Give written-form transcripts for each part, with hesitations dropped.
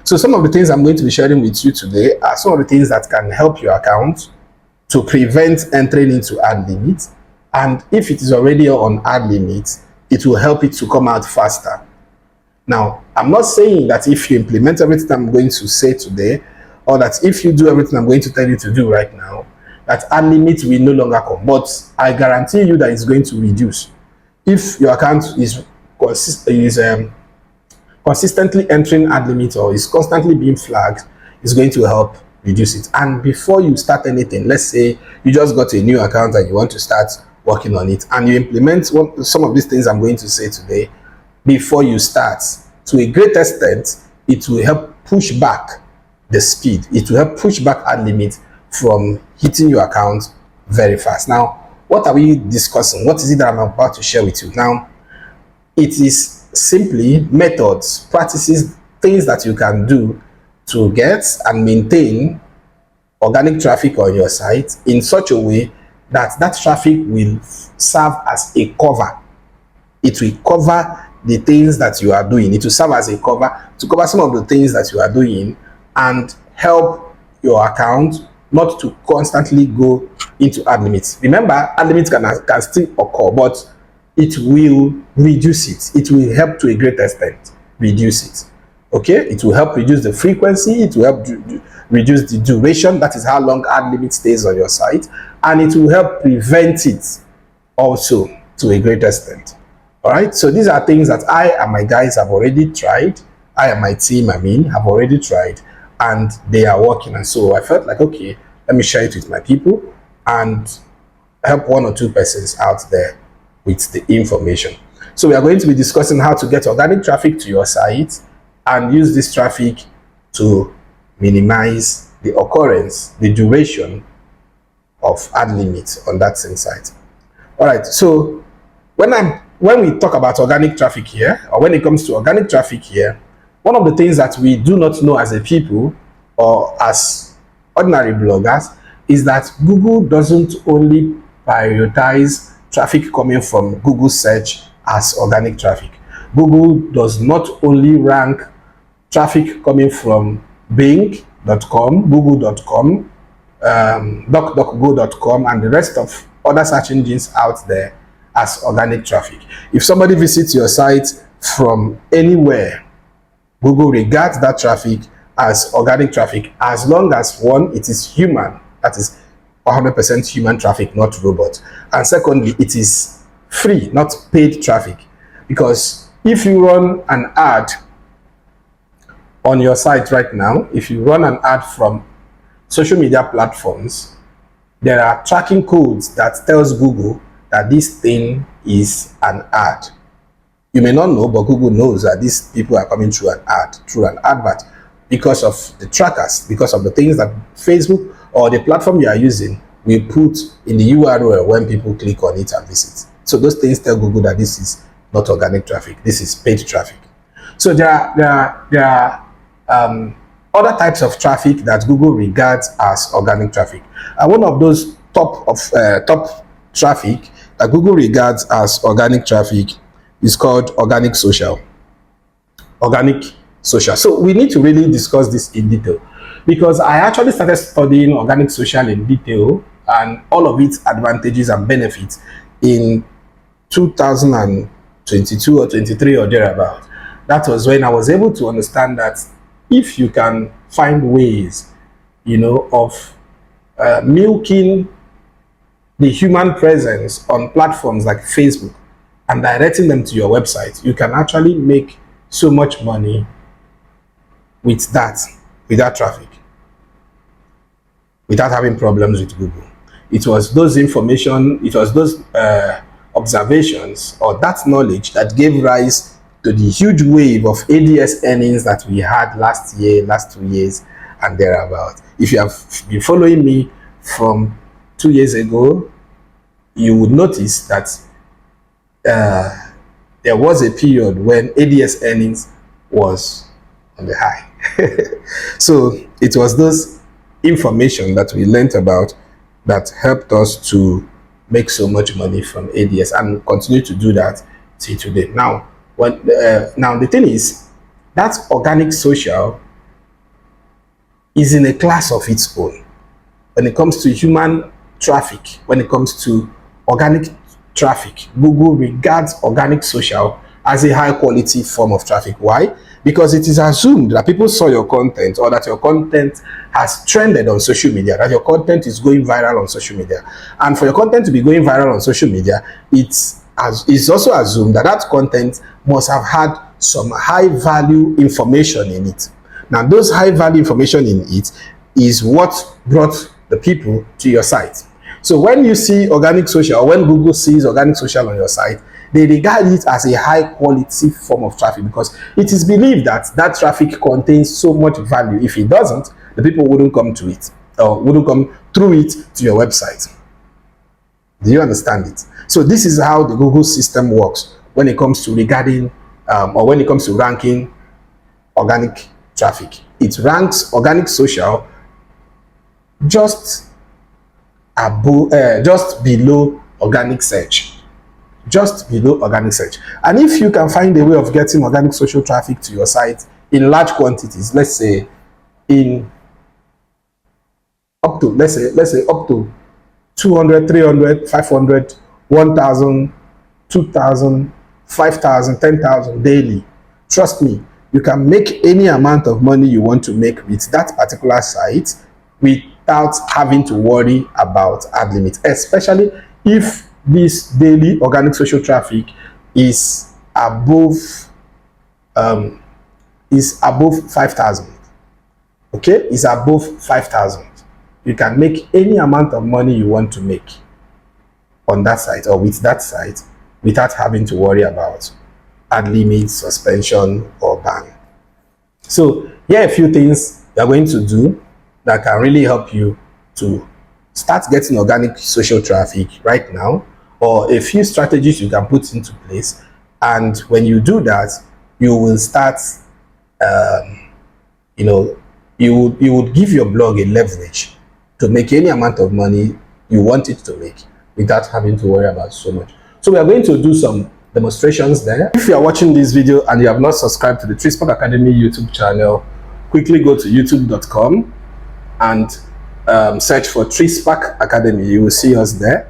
So some of the things I'm going to be sharing with you today are some of the things that can help your account to prevent entering into Adlimit. And if it is already on Adlimit, it will help it to come out faster. Now, I'm not saying that if you implement everything I'm going to say today, or that if you do everything I'm going to tell you to do right now, that Adlimit will no longer come. But I guarantee you that it's going to reduce. If your account is consistently entering Adlimit or is constantly being flagged, it's going to help reduce it. And before you start anything, let's say you just got a new account and you want to start working on it, and you implement some of these things I'm going to say today, before you start, to a great extent, it will help push back the speed. It will help push back Adlimit from hitting your account very fast. Now, what are we discussing? What is it that I'm about to share with you? Now, it is simply methods, practices, things that you can do to get and maintain organic traffic on your site in such a way that that traffic will serve as a cover. It will cover the things that you are doing. It will serve as a cover to cover some of the things that you are doing and help your account not to constantly go into Adlimit. Remember, Adlimit can still occur, but it will reduce it. It will help to a great extent reduce it. Okay, it will help reduce the frequency. It will help reduce the duration. That is how long Adlimit stays on your site, and it will help prevent it also to a great extent. All right, so these are things that I and my guys have already tried. I and my team, have already tried, and they are working. And so I felt like, okay, let me share it with my people and help one or two persons out there with the information. So we are going to be discussing how to get organic traffic to your site and use this traffic to minimize the occurrence, the duration of Adlimit on that same site. All right, so when we talk about organic traffic here, or when it comes to organic traffic here, one of the things that we do not know as a people or as ordinary bloggers is that Google doesn't only prioritize traffic coming from Google search as organic traffic. Google does not only rank traffic coming from Bing.com, Google.com, DuckDuckGo.com, and the rest of other search engines out there as organic traffic. If somebody visits your site from anywhere, Google regards that traffic as organic traffic as long as, one, it is human, that is 100% human traffic, not robot, and secondly, it is free, not paid traffic. Because if you run an ad on your site right now, if you run an ad from social media platforms, there are tracking codes that tells Google that this thing is an ad. You may not know, but Google knows that these people are coming through an advert, because of the trackers, because of the things that Facebook or the platform you are using will put in the URL when people click on it and visit. So those things tell Google that this is not organic traffic, this is paid traffic. So there are other types of traffic that Google regards as organic traffic. And one of those top traffic that Google regards as organic traffic is called organic social. Organic social. So we need to really discuss this in detail, because I actually started studying organic social in detail and all of its advantages and benefits in 2022 or 23 or thereabout. That was when I was able to understand that if you can find ways, of milking the human presence on platforms like Facebook and directing them to your website, you can actually make so much money with that traffic, without having problems with Google. It was those observations or that knowledge that gave rise to the huge wave of ADS earnings that we had last year, last 2 years, and thereabout. If you have been following me from 2 years ago, you would notice that there was a period when ADS earnings was on the high. So it was those information that we learned about that helped us to make so much money from ADS and continue to do that till today. Now, now the thing is, that's organic social is in a class of its own. When it comes to human traffic, when it comes to organic traffic, Google regards organic social as a high quality form of traffic. Why? Because it is assumed that people saw your content, or that your content has trended on social media, that your content is going viral on social media. And for your content to be going viral on social media, it's also assumed that that content must have had some high value information in it. Now, those high value information in it is what brought the people to your site. So when you see organic social, or when Google sees organic social on your site, they regard it as a high quality form of traffic, because it is believed that that traffic contains so much value. If it doesn't, the people wouldn't come to it, or wouldn't come through it to your website. Do you understand it? So this is how the Google system works when it comes to regarding or when it comes to ranking organic traffic. It ranks organic social just above, just below organic search, just below organic search. And if you can find a way of getting organic social traffic to your site in large quantities, let's say in up to, let's say up to 200, 300, 500, 1,000, 2,000, 5,000, 10,000 daily, trust me, you can make any amount of money you want to make with that particular site without having to worry about Adlimit, especially if this daily organic social traffic is above 5,000. Okay, is above 5,000. You can make any amount of money you want to make on that site, or with that site, without having to worry about Adlimit, suspension, or ban. So here are a few things you're going to do that can really help you to start getting organic social traffic right now, or a few strategies you can put into place. And when you do that, you will start, you would give your blog a leverage to make any amount of money you want it to make without having to worry about so much. So we are going to do some demonstrations there. If you are watching this video and you have not subscribed to the TreeSpark Academy YouTube channel, quickly go to youtube.com and search for TreeSpark Academy. You will see us there.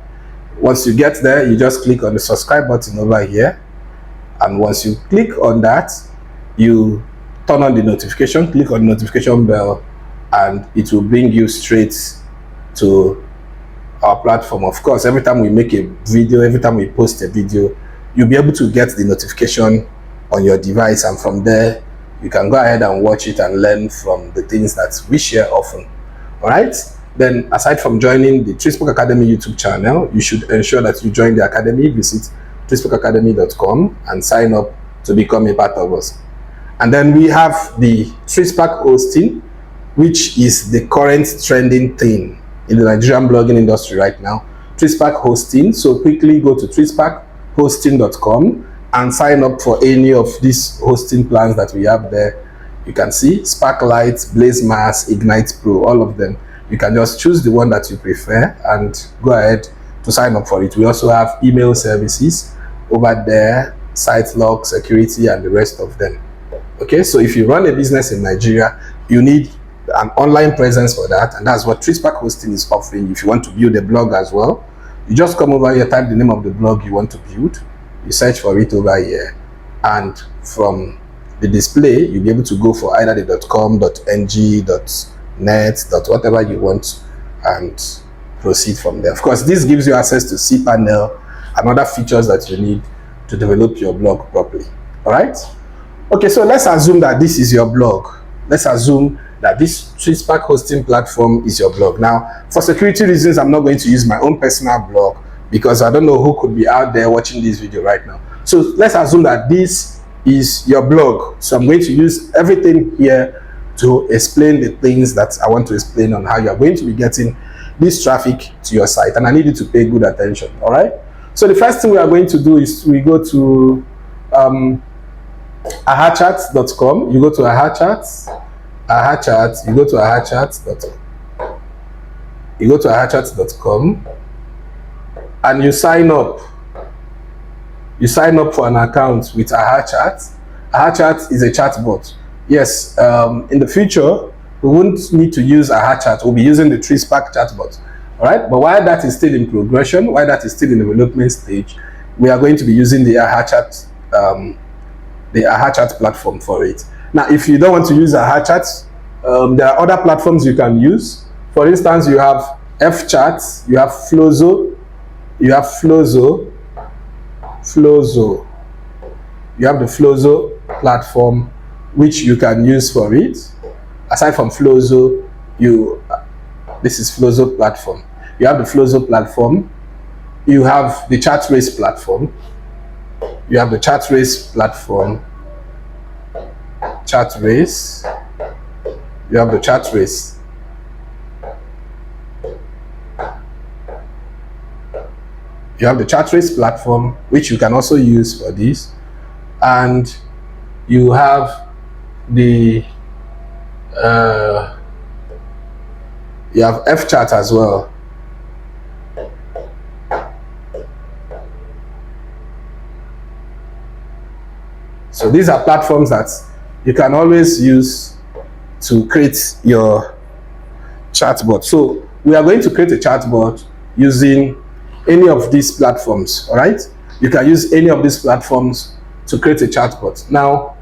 Once you get there, you just click on the subscribe button over here, and once you click on that, you turn on the notification, click on the notification bell, and it will bring you straight to our platform. Of course, every time we make a video, every time we post a video, you'll be able to get the notification on your device, and from there you can go ahead and watch it and learn from the things that we share often. All right, then aside from joining the TreeSpark Academy YouTube channel, you should ensure that you join the academy. Visit treesparkacademy.com and sign up to become a part of us. And then we have the TreeSpark hosting, which is the current trending thing in the Nigerian blogging industry right now. TreeSpark hosting. So quickly go to treesparkhosting.com and sign up for any of these hosting plans that we have there. You can see Sparklite, BlazeMass, Ignite Pro, all of them. You can just choose the one that you prefer and go ahead to sign up for it. We also have email services over there, site log, security, and the rest of them. Okay, so if you run a business in Nigeria, you need an online presence for that, and that's what TreeSpark hosting is offering. If you want to build a blog as well, you just come over here, type the name of the blog you want to build, you search for it over here, and from the display you'll be able to go for either the .com, .ng, .net, whatever you want, and proceed from there. Of course, this gives you access to cPanel and other features that you need to develop your blog properly. All right, okay, so let's assume that this is your blog. Let's assume that this TreeSpark hosting platform is your blog. Now, for security reasons, I'm not going to use my own personal blog, because I don't know who could be out there watching this video right now. So let's assume that this is your blog. So I'm going to use everything here to explain the things that I want to explain on how you are going to be getting this traffic to your site, and I need you to pay good attention. All right, so the first thing we are going to do is we go to ahachat.com. You go to ahachat, you go to ahachat.com, and you sign up. You sign up for an account with ahachat. ahachat is a chatbot. Yes, in the future we won't need to use a chat. We'll be using the 3Spark chatbot. All right. But while that is still in progression, while that is still in the development stage, we are going to be using the chat platform for it. Now, if you don't want to use chat, there are other platforms you can use. For instance, you have Fchat, you have Flozo, you have Flozo. You have the Flozo platform, which you can use for it. Aside from Flozo, this is Flozo platform. You have the Flozo platform. You have the ChatRace platform. You have the ChatRace platform. ChatRace. You have the ChatRace. You have the ChatRace platform, which you can also use for this, and you have the you have Fchat as well. So these are platforms that you can always use to create your chatbot. So we are going to create a chatbot using any of these platforms. All right, you can use any of these platforms to create a chatbot. Now,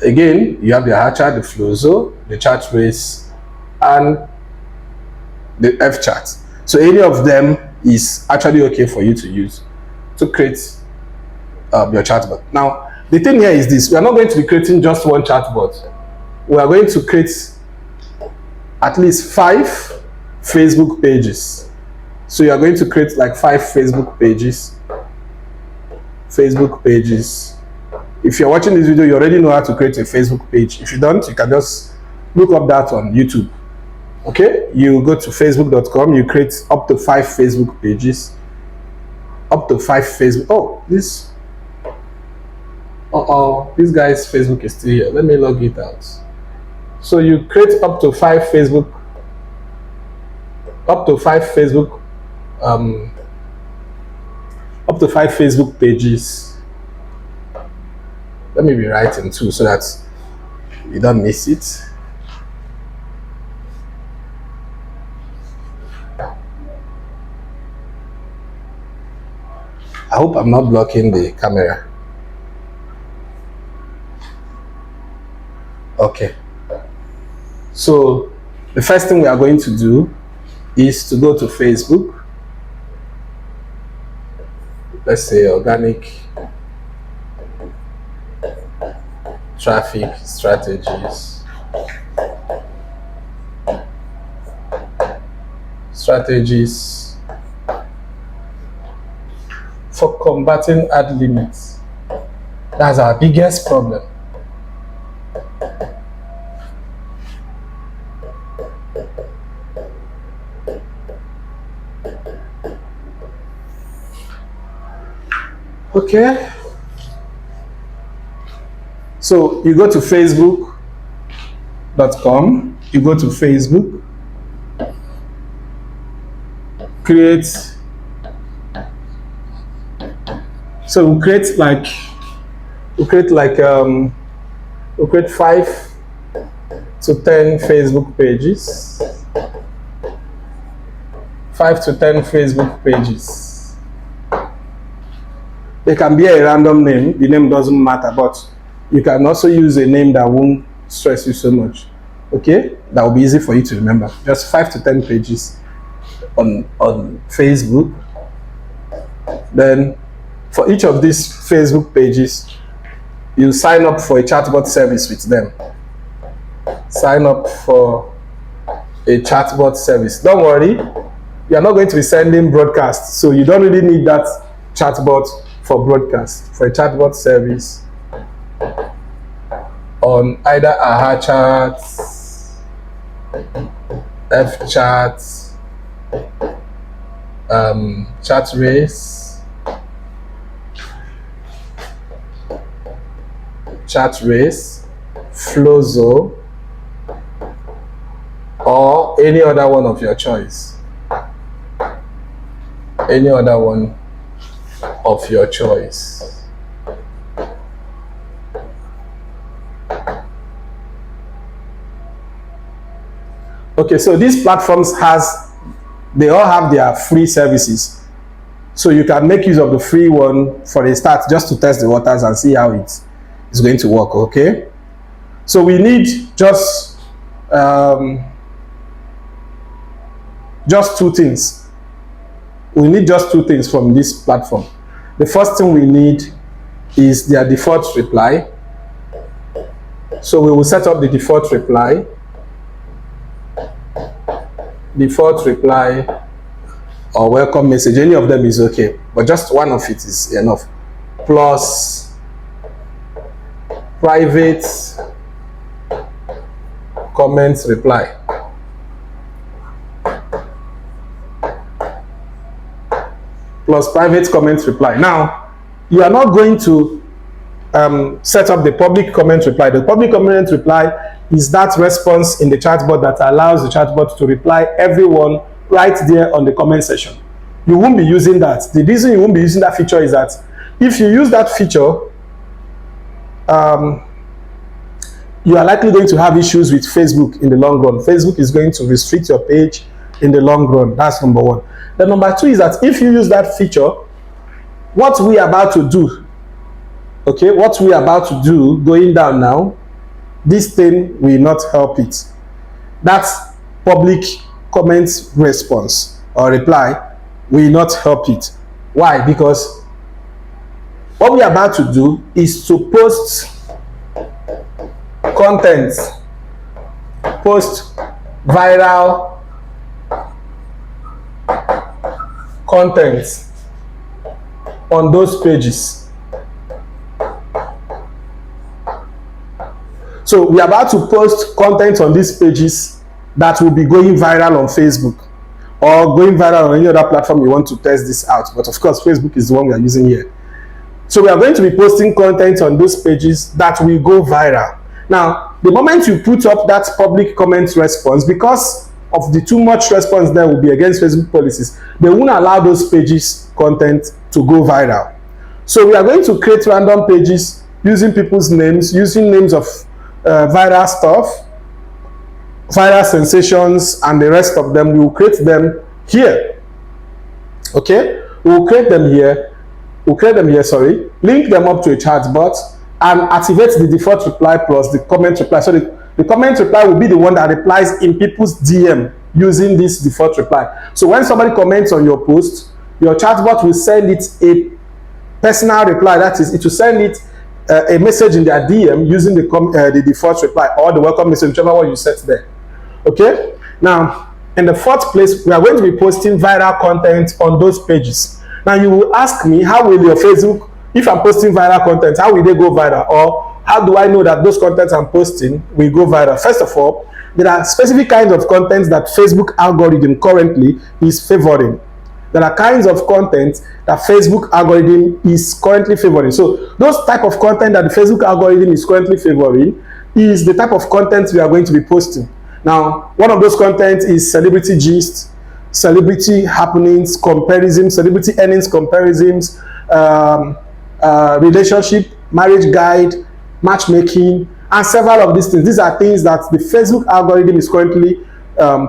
again, you have the chat, the Flozo, the ChatRace, and the Fchat. So any of them is actually okay for you to use to create your chatbot. Now, the thing here is this: we are not going to be creating just one chatbot. We are going to create at least 5 Facebook pages. So you are going to create like 5 Facebook pages. If you're watching this video, you already know how to create a Facebook page. If you don't, you can just look up that on YouTube. Okay, you go to facebook.com, you create up to 5 Facebook pages. Up to 5 Facebook. Oh, this guy's Facebook is still here. Let me log it out. So you create up to 5 Facebook pages. Let me be writing too so that you don't miss it. I hope I'm not blocking the camera. Okay. So the first thing we are going to do is to go to Facebook. Let's say organic traffic strategies. Strategies for combating Adlimit. That's our biggest problem. Okay. So you go to facebook.com, you go to Facebook, create. So we'll create 5 to 10 Facebook pages. 5 to 10 Facebook pages. They can be a random name, the name doesn't matter, but you can also use a name that won't stress you so much. Okay, that will be easy for you to remember. Just 5 to 10 pages on Facebook. Then for each of these Facebook pages, you sign up for a chatbot service with them. Sign up for a chatbot service. Don't worry, you are not going to be sending broadcasts, so you don't really need that chatbot for broadcast. For a chatbot service on either Chat, Fchat, ChatRace, Flozo, or any other one of your choice. Any other one of your choice. Okay, so these platforms they all have their free services. So you can make use of the free one for a start, just to test the waters and see how it's going to work. Okay, so we need just two things. We need just two things from this platform. The first thing we need is their default reply. So we will set up the default reply. Default reply or welcome message, any of them is okay, but just one of it is enough. Plus private comment reply. Plus private comment reply. Now, you are not going to set up the public comment reply. The public comment reply is that response in the chatbot that allows the chatbot to reply everyone right there on the comment section. You won't be using that. The reason you won't be using that feature is that if you use that feature, you are likely going to have issues with Facebook in the long run. Facebook is going to restrict your page in the long run. That's number one. The number two is that if you use that feature, what we are about to do, okay, what we are about to do going down now, this thing will not help it. That's public comment response or reply will not help it. Why? Because what we are about to do is to post content, post viral content on those pages. So we are about to post content on these pages that will be going viral on Facebook or going viral on any other platform you want to test this out. But of course, Facebook is the one we are using here. So we are going to be posting content on those pages that will go viral. Now, the moment you put up that public comment response, because of the too much response there will be against Facebook policies, they won't allow those pages content to go viral. So we are going to create random pages using people's names, using names of viral stuff, viral sensations, and the rest of them. We will create them here. Okay, we will create them here. We'll create them here, sorry, link them up to a chatbot and activate the default reply plus the comment reply. So the comment reply will be the one that replies in people's DM using this default reply. So when somebody comments on your post, your chatbot will send it a personal reply. That is, it will send it a message in their DM using the default reply or the welcome message, whichever one you set there. Okay? Now, in the fourth place, we are going to be posting viral content on those pages. Now, you will ask me, how will your Facebook, if I'm posting viral content, how will they go viral? Or how do I know that those contents I'm posting will go viral? First of all, there are specific kinds of content that Facebook algorithm currently is favoring. There are kinds of content that Facebook algorithm is currently favoring. So those type of content that the Facebook algorithm is currently favoring is the type of content we are going to be posting. Now, one of those content is celebrity gist, celebrity happenings, comparison, celebrity earnings comparisons, relationship, marriage guide, matchmaking, and several of these things. These are things that the Facebook algorithm is currently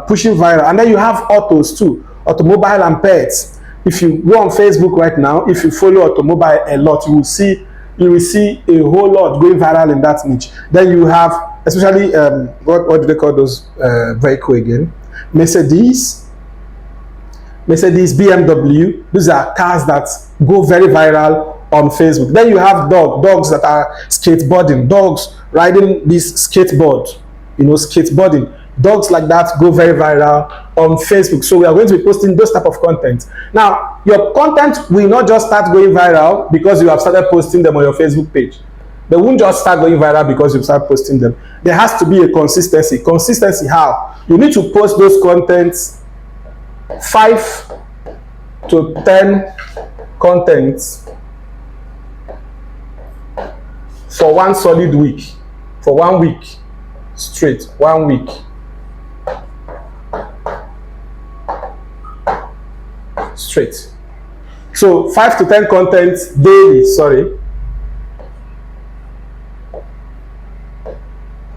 pushing viral. And then you have autos too, automobile and pets. If you go on Facebook right now, if you follow automobile a lot, you will see a whole lot going viral in that niche. Then you have, especially what do they call those vehicle again? Mercedes, BMW. These are cars that go very viral on Facebook. Then you have dogs that are skateboarding, dogs riding this skateboard, skateboarding. Dogs like that go very viral on Facebook. So we are going to be posting those type of content. Now, your content will not just start going viral because you have started posting them on your Facebook page. They won't just start going viral because you start posting them. There has to be a consistency. Consistency how? You need to post those contents 5 to 10 contents for one solid week, for 1 week straight, 1 week. Straight. So 5 to 10 contents daily,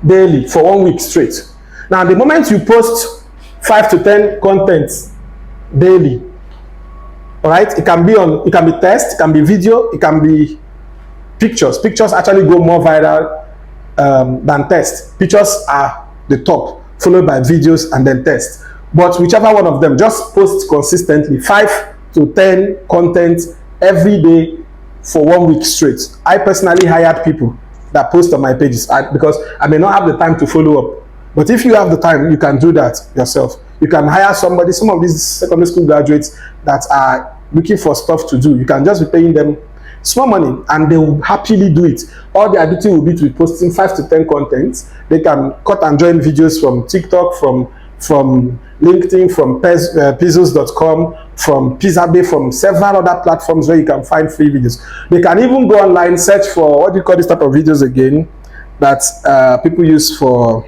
daily for 1 week straight. Now, the moment you post 5 to 10 contents daily. All right, it can be text, it can be video, it can be pictures. Pictures actually go more viral than text. Pictures are the top, followed by videos and then text. But whichever one of them, just post consistently 5 to 10 content every day for 1 week straight. I personally hired people that post on my pages because I may not have the time to follow up. But if you have the time, you can do that yourself. You can hire somebody, some of these secondary school graduates that are looking for stuff to do. You can just be paying them small money and they will happily do it. All they are doing will be to be posting 5 to 10 contents. They can cut and join videos from TikTok, from LinkedIn, from Pizzos.com, from Pizzabay, from several other platforms where you can find free videos. They can even go online, search for, what do you call this type of videos again, that people use for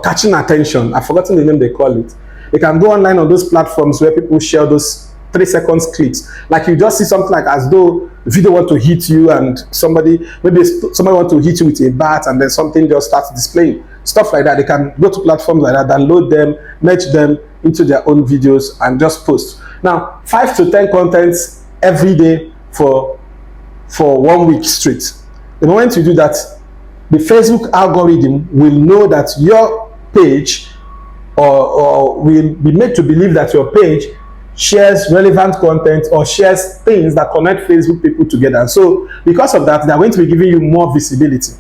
catching attention. I've forgotten the name they call it. They can go online on those platforms where people share those 3 seconds clips. Like you just see something like as though the video want to hit you and somebody want to hit you with a bat and then something just starts displaying. Stuff like that. They can go to platforms like that, download them, merge them into their own videos and just post. Now, 5 to 10 contents every day for 1 week straight. The moment you do that, the Facebook algorithm will know that your page or will be made to believe that your page shares relevant content or shares things that connect Facebook people together. And so because of that, they're going to be giving you more visibility.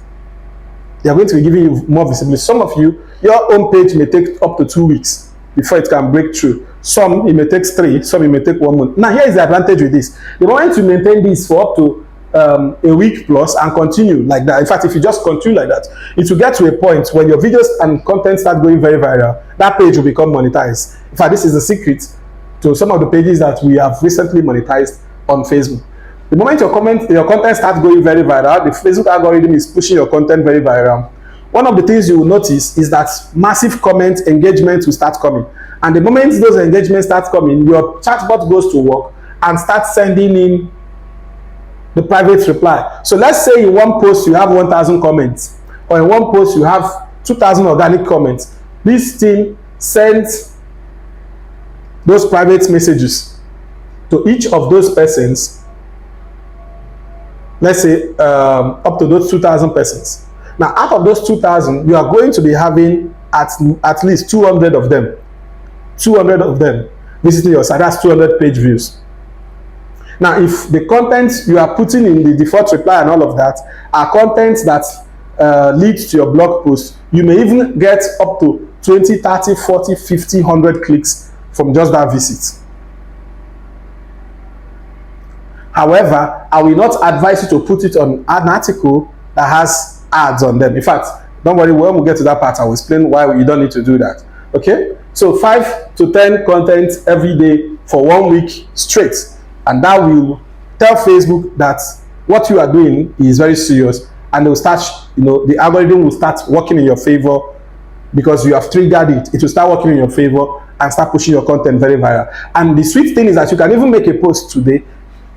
They're going to be giving you more visibility. Some of you, your own page may take up to 2 weeks before it can break through. Some, it may take 3, some it may take 1 month. Now, here is the advantage with this. The moment you maintain this for up to a week plus and continue like that, in fact, if you just continue like that, it will get to a point when your videos and content start going very viral, that page will become monetized. In fact, this is the secret to some of the pages that we have recently monetized on Facebook. The moment your content starts going very viral, the Facebook algorithm is pushing your content very viral. One of the things you will notice is that massive comment engagement will start coming. And the moment those engagements start coming, your chatbot goes to work and starts sending in the private reply. So let's say in one post you have 1,000 comments, or in one post you have 2,000 organic comments. This thing sends those private messages to each of those persons. Let's say up to those 2,000 persons. Now, out of those 2,000, you are going to be having at least 200 of them. 200 of them visiting your site. That's 200 page views. Now, if the content you are putting in the default reply and all of that are contents that lead to your blog post, you may even get up to 20, 30, 40, 50, 100 clicks from just that visit. However, I will not advise you to put it on an article that has ads on them. In fact, don't worry, when we get to that part, I will explain why you don't need to do that. Okay? So 5 to 10 content every day for 1 week straight. And that will tell Facebook that what you are doing is very serious, and they will start, the algorithm will start working in your favor because you have triggered it. It will start working in your favor and start pushing your content very viral. And the sweet thing is that you can even make a post today.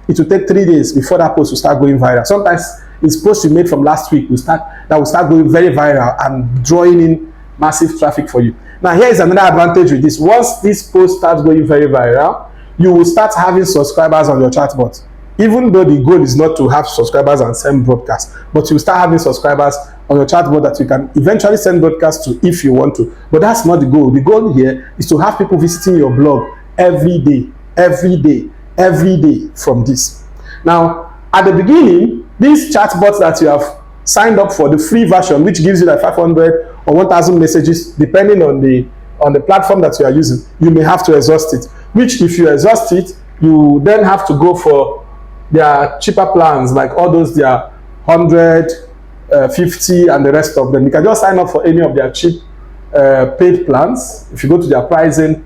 It will take 3 days before that post will start going viral. Sometimes it's posts you made from last week will start going very viral and drawing in massive traffic for you. Now, here is another advantage with this. Once this post starts going very viral, you will start having subscribers on your chatbot. Even though the goal is not to have subscribers and send broadcasts, but you start having subscribers on your chatbot that you can eventually send broadcasts to if you want to. But that's not the goal. The goal here is to have people visiting your blog every day from this. Now, at the beginning, these chatbots that you have signed up for, the free version, which gives you like 500 or 1,000 messages, depending on the platform that you are using, you may have to exhaust it. Which, if you exhaust it, you then have to go for their cheaper plans, like all those their 100, 50, and the rest of them. You can just sign up for any of their cheap paid plans. If you go to their pricing,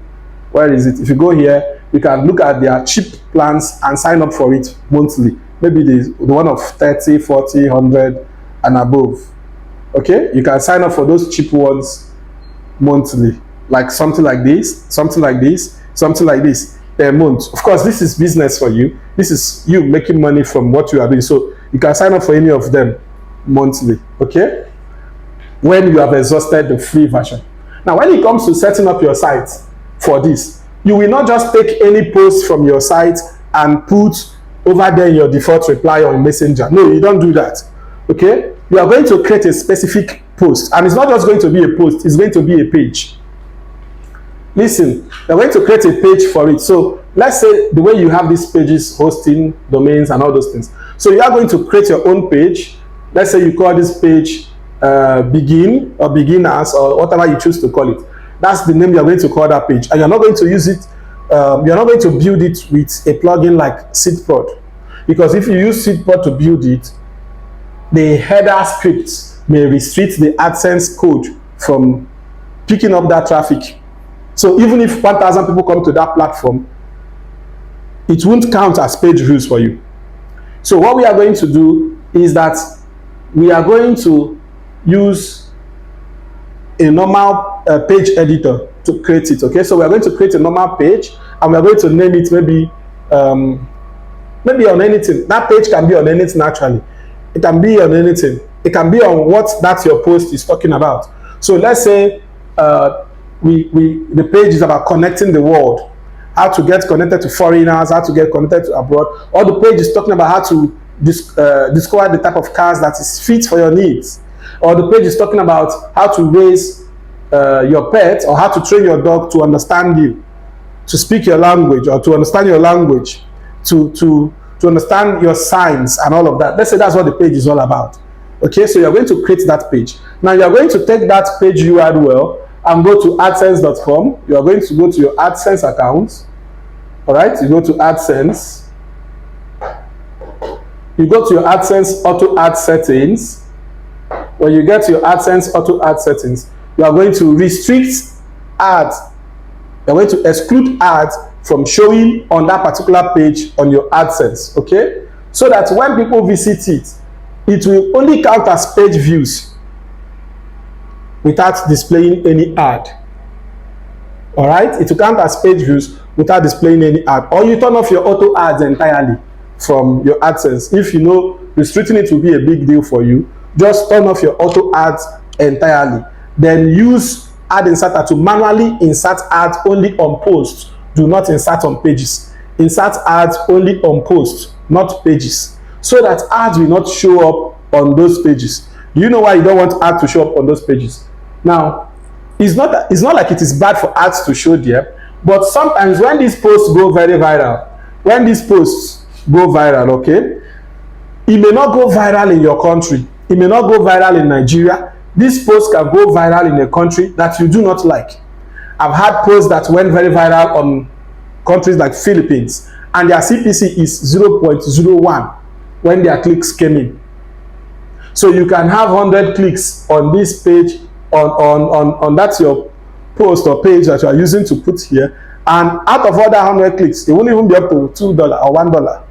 where is it? If you go here, you can look at their cheap plans and sign up for it monthly. Maybe the one of 30, 40, 100, and above. Okay, you can sign up for those cheap ones monthly, like something like this, something like this, something like this a month. Of course, this is business for you. This is you making money from what you are doing. So you can sign up for any of them monthly. Okay, when you have exhausted the free version. Now, when it comes to setting up your site for this, you will not just take any post from your site and put over there in your default reply on Messenger. No, you don't do that. Okay? You are going to create a specific post, and it's not just going to be a post, it's going to be a page. Listen, you're going to create a page for it. So let's say the way you have these pages, hosting, domains, and all those things. So you are going to create your own page. Let's say you call this page begin or beginners or whatever you choose to call it. That's the name you're going to call that page. And you're not going to use it, you're not going to build it with a plugin like Seedpod. Because if you use Seedpod to build it, the header scripts may restrict the Adsense code from picking up that traffic. So even if 1,000 people come to that platform, it won't count as page views for you. So what we are going to do is that we are going to use a normal page editor to create it. Okay, so we are going to create a normal page, and we are going to name it maybe on anything. That page can be on anything actually. It can be on anything. It can be on what that your post is talking about. So let's say the page is about connecting the world, how to get connected to foreigners, how to get connected to abroad, or the page is talking about how to discover the type of cars that is fit for your needs, or the page is talking about how to raise your pet, or how to train your dog to understand you, to speak your language, or to understand your language, to understand your signs and all of that. Let's say that's what the page is all about. Okay, so you're going to create that page. Now you're going to take that page URL and go to adsense.com. You are going to go to your AdSense account. All right, you go to AdSense. You go to your AdSense auto ad settings. When you get to your AdSense auto ad settings, you are going to restrict ads. You're going to exclude ads from showing on that particular page on your AdSense. Okay, so that when people visit it, it will only count as page views without displaying any ad. All right, it will count as page views without displaying any ad. Or you turn off your auto ads entirely from your AdSense. If you know restricting it will be a big deal for you, just turn off your auto ads entirely. Then use ad inserter to manually insert ads only on posts. Do not insert on pages. Insert ads only on posts, not pages, so that ads will not show up on those pages. Do you know why you don't want ads to show up on those pages? Now, it's not like it is bad for ads to show there, but sometimes when these posts go very viral, okay, it may not go viral in your country, it may not go viral in Nigeria. This post can go viral in a country that you do not like. I've had posts that went very viral on countries like Philippines, and their CPC is 0.01 when their clicks came in. So you can have 100 clicks on this page, on that's your post or page that you are using to put here, and out of all that 100 clicks, it won't even be up to $2 or $1.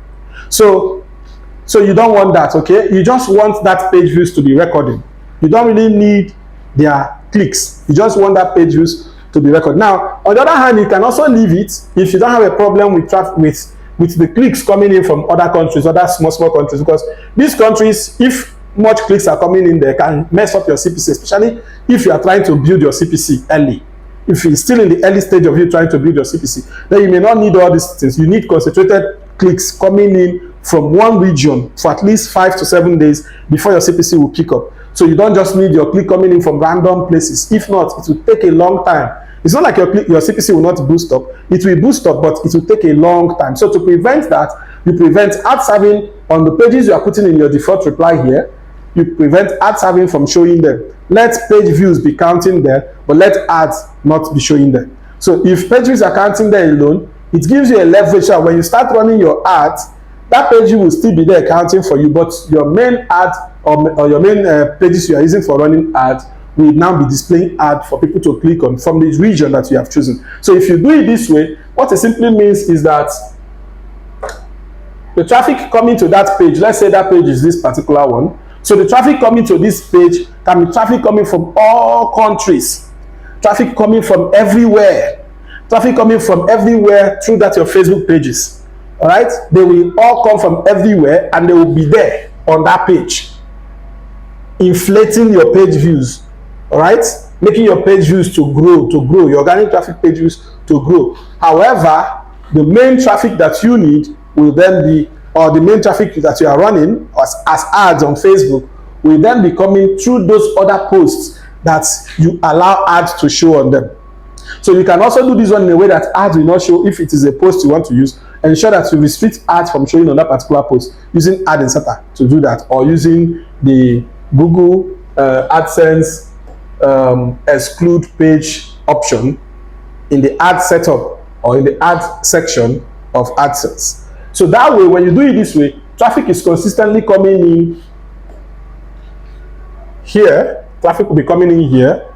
So you don't want that. Okay, you just want that page views to be recording. You don't really need their clicks. You just want that page views to be recorded. Now, on the other hand, you can also leave it if you don't have a problem with the clicks coming in from other countries, other small countries, because these countries, if much clicks are coming in, they can mess up your CPC, especially if you are trying to build your CPC early. If you're still in the early stage of you trying to build your CPC, then you may not need all these things. You need concentrated clicks coming in from one region for at least 5 to 7 days before your CPC will pick up. So you don't just need your click coming in from random places. If not, it will take a long time. It's not like your CPC will not boost up. It will boost up, but it will take a long time. So to prevent that, you prevent ad serving on the pages you are putting in your default reply here. You prevent ad serving from showing them. Let page views be counting there, but let ads not be showing them. So if page views are counting there alone, it gives you a leverage. So when you start running your ads, that page will still be there counting for you, but your main ad or your main pages you are using for running ads will now be displaying ad for people to click on from the region that you have chosen. So if you do it this way, what it simply means is that the traffic coming to that page, let's say that page is this particular one. So the traffic coming to this page can be traffic coming from all countries, traffic coming from everywhere, traffic coming from everywhere through that your Facebook pages. All right, they will all come from everywhere and they will be there on that page, inflating your page views all right, making your page views to grow, your organic traffic page views to grow. However, the main traffic that you need will then be, or the main traffic that you are running as ads on Facebook will then be coming through those other posts that you allow ads to show on them. So you can also do this one in a way that ads will not show if it is a post you want to use. Ensure that you restrict ads from showing on that particular post using ad inserter to do that, or using the Google Adsense exclude page option in the ad setup or in the ad section of Adsense. So that way, when you do it this way, traffic is consistently coming in here. Traffic will be coming in here,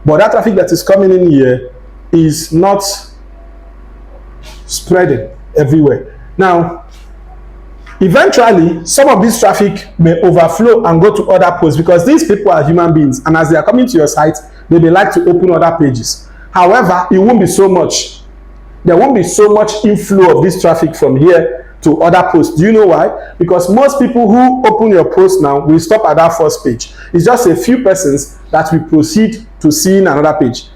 but that traffic that is coming in here is not spreading everywhere. Now, eventually, some of this traffic may overflow and go to other posts, because these people are human beings, and as they are coming to your site, they may like to open other pages. However, it won't be so much. There won't be so much inflow of this traffic from here to other posts. Do you know why? Because most people who open your post now will stop at that first page. It's just a few persons that will proceed to seeing another page.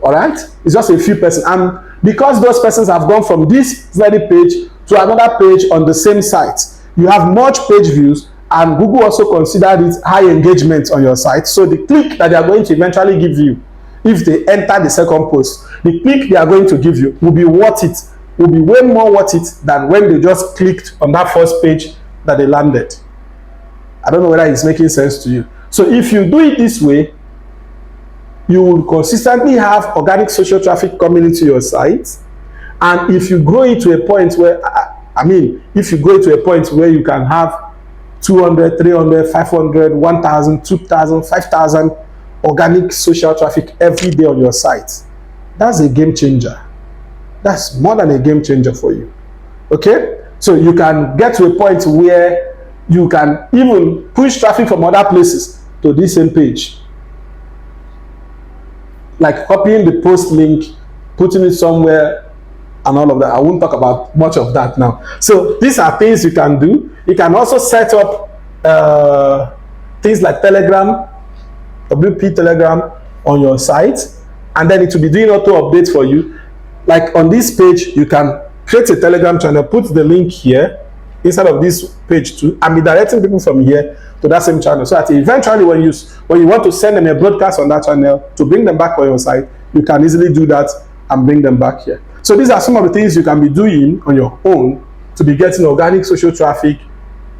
All right? It's just a few persons. And because those persons have gone from this very page to another page on the same site, you have much page views, and Google also considered it high engagement on your site. So the click that they are going to eventually give you, if they enter the second post, the click they are going to give you will be worth it, will be way more worth it than when they just clicked on that first page that they landed. I don't know whether it's making sense to you. So if you do it this way, you will consistently have organic social traffic coming into your site. And if you grow it to a point where, if you grow it to a point where you can have 200, 300, 500, 1,000, 2,000, 5,000 organic social traffic every day on your site, that's a game changer. That's more than a game changer for you. Okay? So you can get to a point where you can even push traffic from other places to this same page. Like copying the post link, putting it somewhere, and all of that. I won't talk about much of that now. So these are things you can do. You can also set up things like Telegram, WP Telegram on your site, and then it will be doing auto updates for you. Like on this page, you can create a Telegram channel, put the link here inside of this page too, and be directing people from here to that same channel, so that eventually when you want to send them a broadcast on that channel to bring them back on your site, you can easily do that and bring them back here. So these are some of the things you can be doing on your own to be getting organic social traffic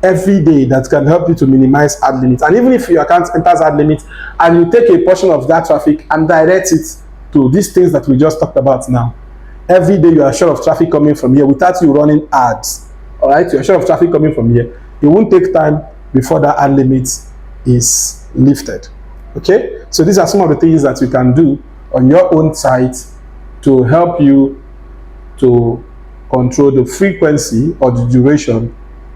every day that can help you to minimize ad limit. And even if your account enters ad limit and you take a portion of that traffic and direct it to these things that we just talked about now, every day you are sure of traffic coming from here without you running ads. All right, you're sure of traffic coming from here. It won't take time before that ad limit is lifted. Okay, so these are some of the things that you can do on your own site to help you to control the frequency or the duration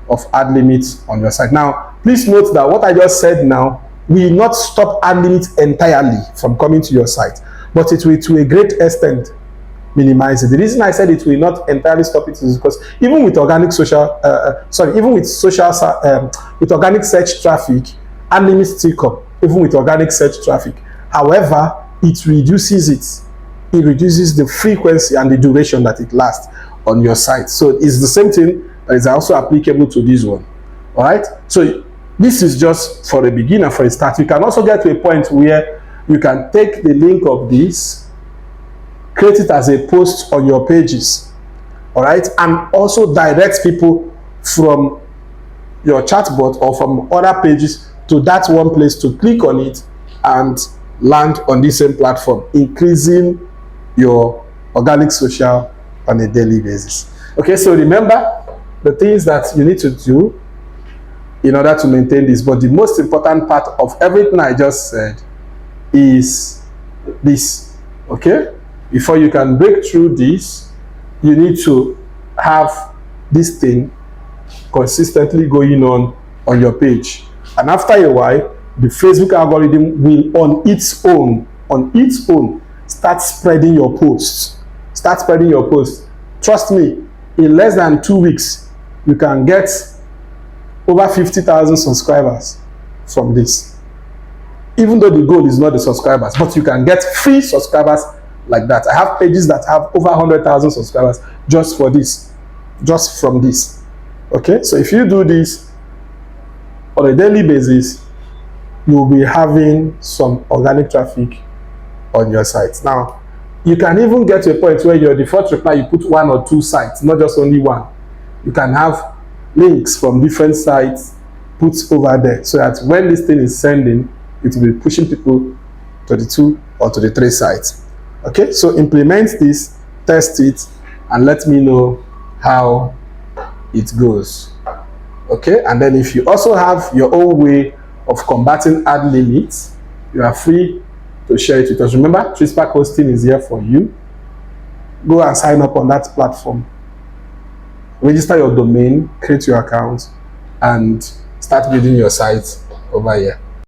of ad limits on your site. Now, please note that what I just said now will not stop ad limits entirely from coming to your site, but it will to a great extent minimize it. The reason I said it will not entirely stop it is because even with organic social, with organic search traffic, ad limits still come, even with organic search traffic. However, it reduces it. It reduces the frequency and the duration that it lasts on your site. So it's the same thing that is also applicable to this one. All right. So this is just for a beginner, for a start. You can also get to a point where you can take the link of this, create it as a post on your pages, all right, and also direct people from your chatbot or from other pages to that one place to click on it and land on this same platform, increasing your organic social on a daily basis. Okay, so remember the things that you need to do in order to maintain this, but the most important part of everything I just said is this. Okay, before you can break through this, you need to have this thing consistently going on your page, and after a while the Facebook algorithm will on its own start spreading your posts. Trust me, in less than 2 weeks you can get over 50,000 subscribers from this. even though the goal is not the subscribers, but you can get free subscribers like that. I have pages that have over 100,000 subscribers just for this, just from this. Okay, so if you do this on a daily basis, you'll be having some organic traffic on your site. Now, you can even get to a point where your default reply, you put 1 or 2 sites, not just only one. You can have links from different sites put over there, so that when this thing is sending, it will be pushing people to the 2 or to the 3 sites. Okay, so implement this, test it, and let me know how it goes. Okay, and then if you also have your own way of combating ad limits, you are free to share it with us. Remember, Trispark Hosting is here for you. Go and sign up on that platform. Register your domain, create your account, and start building your site over here.